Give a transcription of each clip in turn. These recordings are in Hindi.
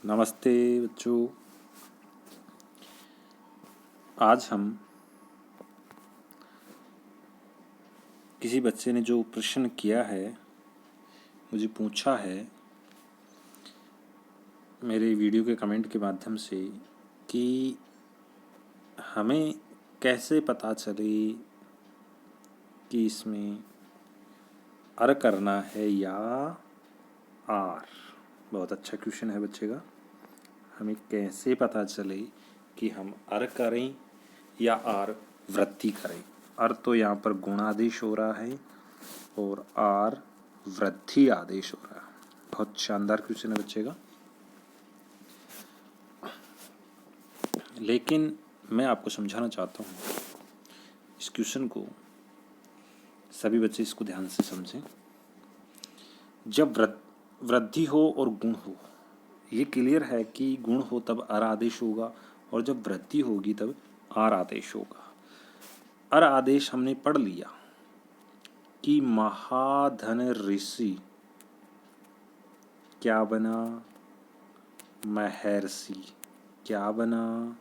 नमस्ते बच्चों। आज हम किसी बच्चे ने जो प्रश्न किया है, मुझे पूछा है मेरे वीडियो के कमेंट के माध्यम से कि हमें कैसे पता चले कि इसमें अर करना है या आर। बहुत अच्छा क्वेश्चन है बच्चे का। हमें कैसे पता चले कि हम अर करें या आर वृद्धि करें। अर तो यहाँ पर गुण आदेश हो रहा है और आर वृद्धि आदेश हो रहा है। बहुत शानदार क्वेश्चन है बच्चे का। लेकिन मैं आपको समझाना चाहता हूँ इस क्वेश्चन को, सभी बच्चे इसको ध्यान से समझें। जब वृद्धि हो और गुण हो, ये क्लियर है कि गुण हो तब अर आदेश होगा और जब वृद्धि होगी तब आर आदेश होगा। अर आदेश हमने पढ़ लिया कि महाधन ऋषि क्या बना, महर्षि। क्या बना,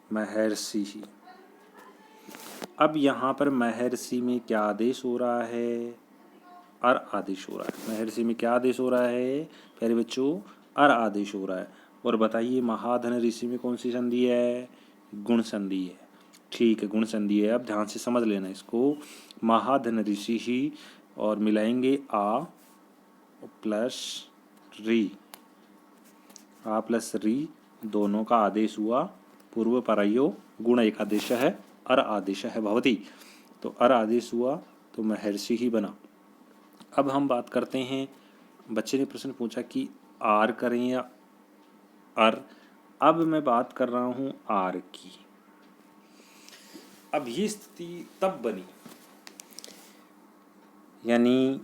महर्षि ही। अब यहाँ पर महर्षि में क्या आदेश हो रहा है, अर आदेश हो रहा है। महर्षि में क्या आदेश हो रहा है प्यारे बच्चों, अर आदेश हो रहा है। और बताइए महाधन ऋषि में कौन सी संधि है, गुण संधि है। ठीक है, गुण संधि है। अब ध्यान से समझ लेना इसको। महाधन ऋषि ही और मिलाएंगे आ प्लस री, आ प्लस री दोनों का आदेश हुआ पूर्व परयो गुण एक आदेश है, अर आदेश है भवती। तो अर आदेश हुआ तो महर्षि ही बना। अब हम बात करते हैं, बच्चे ने प्रश्न पूछा कि आर करें या अर। अब मैं बात कर रहा हूं आर की। अब ये स्थिति तब बनी, यानी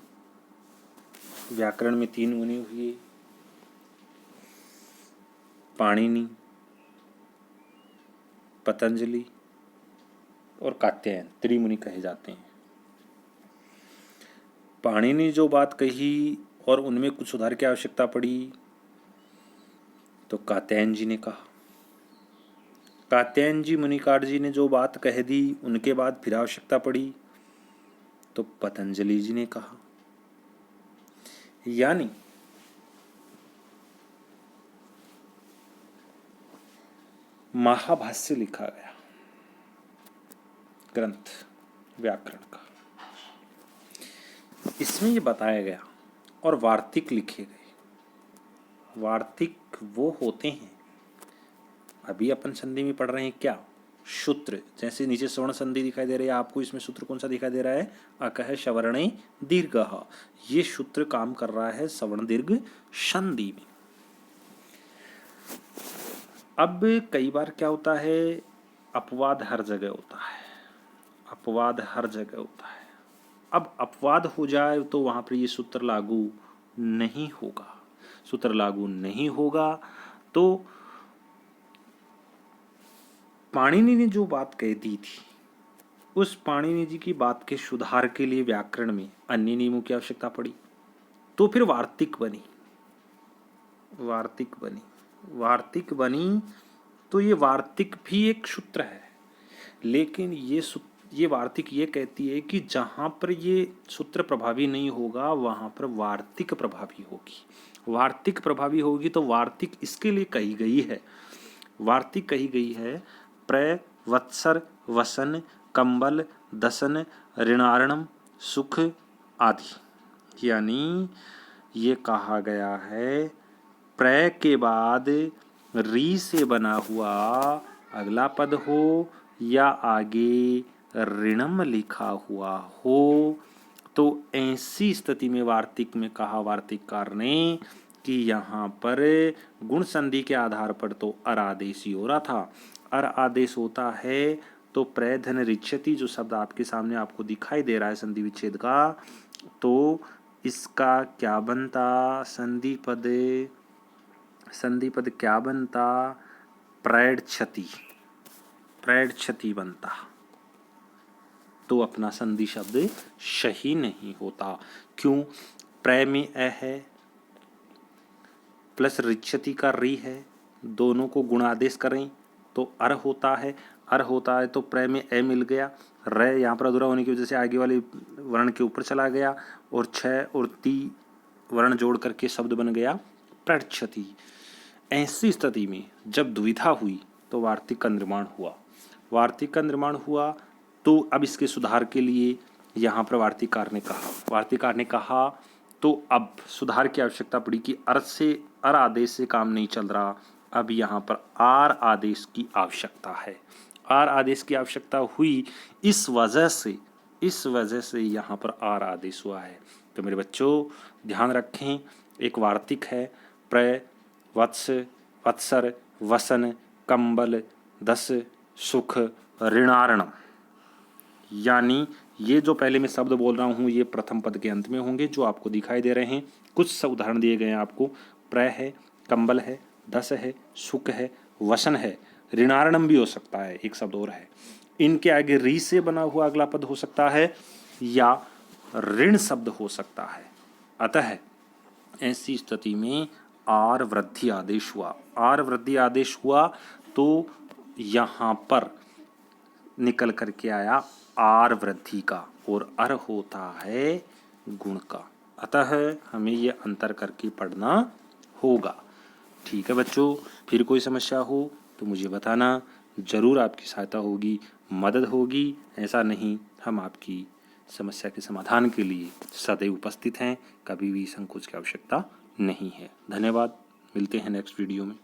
व्याकरण में 3 मुनि हुए, पाणिनि, पतंजलि और कात्यायन, त्रिमुनि कहे जाते हैं। पाणिनि ने जो बात कही और उनमें कुछ सुधार की आवश्यकता पड़ी तो कात्यायन जी ने कहा। कात्यायन जी मुनिकार जी ने जो बात कह दी उनके बाद फिर आवश्यकता पड़ी तो पतंजलि जी ने कहा। यानी महाभाष्य लिखा गया, ग्रंथ व्याकरण का, इसमें ये बताया गया और वार्तिक लिखे गए। वार्तिक वो होते हैं, अभी अपन संधि में पढ़ रहे हैं क्या, सूत्र। जैसे नीचे स्वर्ण संधि दिखाई दे रही है आपको, इसमें सूत्र कौन सा दिखाई दे रहा है, अकह सवर्णे दीर्घः। ये सूत्र काम कर रहा है सवर्ण दीर्घ संधि में। अब कई बार क्या होता है, अपवाद हर जगह होता है, अपवाद हर जगह होता है। अब अपवाद हो जाए तो वहां पर ये सूत्र लागू नहीं होगा। सूत्र लागू नहीं होगा तो पाणिनि ने जो बात कह दी थी, उस पाणिनि जी की बात के सुधार के लिए व्याकरण में अन्य नियमों की आवश्यकता पड़ी तो फिर वार्तिक बनी। वार्तिक बनी, वार्तिक बनी तो ये वार्तिक भी एक सूत्र है, लेकिन ये वार्तिक ये कहती है कि जहां पर ये सूत्र प्रभावी नहीं होगा वहां पर वार्तिक प्रभावी होगी। वार्तिक प्रभावी होगी तो वार्तिक इसके लिए कही गई है, वार्तिक कही गई है प्र वत्सर वसन कंबल दसन ऋणारणम सुख आदि। यानी ये कहा गया है प्र के बाद री से बना हुआ अगला पद हो या आगे ऋणम लिखा हुआ हो तो ऐसी स्थिति में वार्तिक में कहा वार्तिककार ने कि यहाँ पर गुण संधि के आधार पर तो अर आदेश ही हो रहा था। अर आदेश होता है तो प्रधन रिच्यति जो शब्द आपके सामने आपको दिखाई दे रहा है संधि विच्छेद का, तो इसका क्या बनता, संधि पद क्या बनता, प्रैक्षति, प्रैक्षति बनता। तो अपना संधि शब्द सही नहीं होता। क्यों, प्रै में अ है, प्लस रिच्छति का री है, दोनों को गुणादेश करें तो अर होता है। अर होता है तो प्रय में ए मिल गया, र यहाँ पर अधूरा होने की वजह से आगे वाले वर्ण के ऊपर चला गया और छ और ती वर्ण जोड़ करके शब्द बन गया प्रच्छति। ऐसी स्थिति में जब दुविधा हुई तो वार्तिक का निर्माण हुआ। वार्तिक का निर्माण हुआ तो अब इसके सुधार के लिए यहाँ पर वार्तिकार ने कहा तो अब सुधार की आवश्यकता पड़ी कि अर आदेश से काम नहीं चल रहा, अब यहाँ पर आर आदेश की आवश्यकता है। आर आदेश की आवश्यकता हुई, इस वजह से यहाँ पर आर आदेश हुआ है। तो मेरे बच्चों ध्यान रखें, एक वार्तिक है प्रय, वत्स, वत्सर, वसन, कंबल, दस, सुख, ऋणार्णम। यानी ये जो पहले मैं शब्द बोल रहा हूँ ये प्रथम पद के अंत में होंगे जो आपको दिखाई दे रहे हैं। कुछ उदाहरण दिए गए हैं आपको, प्रय है, कंबल है, दस है, सुख है, वसन है, ऋणार्णम भी हो सकता है, एक शब्द और है। इनके आगे री से बना हुआ अगला पद हो सकता है या ऋण शब्द हो सकता है। अतः ऐसी स्थिति में आर वृद्धि आदेश हुआ। आर वृद्धि आदेश हुआ तो यहाँ पर निकल करके आया आर वृद्धि का और अर होता है गुण का। अतः हमें ये अंतर करके पढ़ना होगा। ठीक है बच्चों, फिर कोई समस्या हो तो मुझे बताना, ज़रूर आपकी सहायता होगी, मदद होगी। ऐसा नहीं, हम आपकी समस्या के समाधान के लिए सदैव उपस्थित हैं, कभी भी संकोच की आवश्यकता नहीं है। धन्यवाद, मिलते हैं नेक्स्ट वीडियो में।